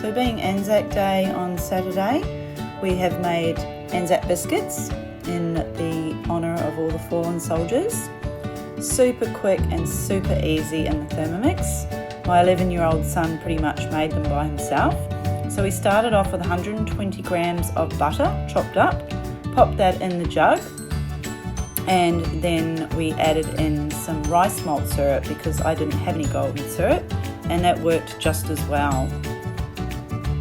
So being Anzac Day on Saturday, we have made Anzac Biscuits in the honour of all the fallen soldiers. Super quick and super easy in the Thermomix. My 11-year-old son pretty much made them by himself. So we started off with 120 grams of butter chopped up, popped that in the jug, and then we added in some rice malt syrup because I didn't have any golden syrup, and that worked just as well.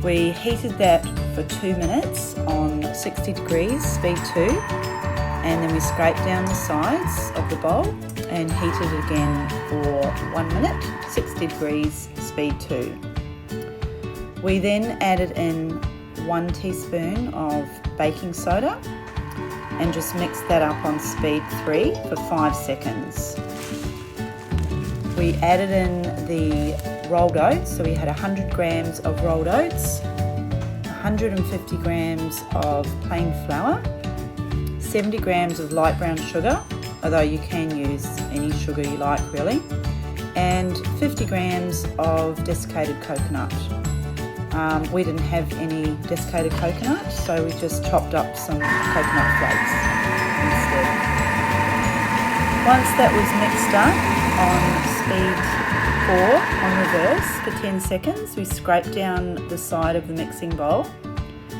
We heated that for 2 minutes on 60 degrees, speed 2, and then we scraped down the sides of the bowl and heated it again for 1 minute, 60 degrees, speed 2. We then added in 1 teaspoon of baking soda and just mixed that up on speed 3 for 5 seconds. We added in the rolled oats, so we had 100 grams of rolled oats, 150 grams of plain flour, 70 grams of light brown sugar, although you can use any sugar you like really, and 50 grams of desiccated coconut. We didn't have any desiccated coconut, so we just chopped up some coconut flakes instead. Once that was mixed up on speed 4 on reverse for 10 seconds, we scraped down the side of the mixing bowl,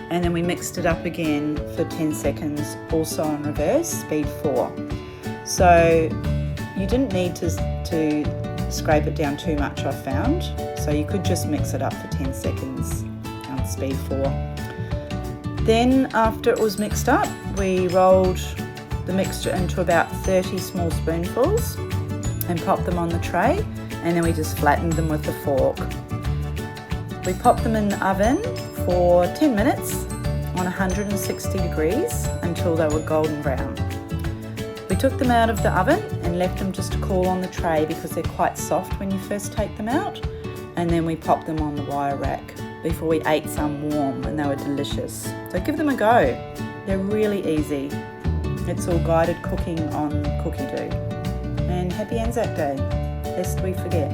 and then we mixed it up again for 10 seconds, also on reverse, speed 4. So you didn't need to scrape it down too much, I found, so you could just mix it up for 10 seconds on speed 4. Then after it was mixed up, we rolled the mixture into about 30 small spoonfuls and popped them on the tray, and then we just flattened them with a fork. We popped them in the oven for 10 minutes on 160 degrees until they were golden brown. We took them out of the oven and left them just to cool on the tray because they're quite soft when you first take them out, and then we popped them on the wire rack before we ate some warm, and they were delicious. So give them a go. They're really easy. It's all guided cooking on Cookidoo. And happy Anzac Day, lest we forget.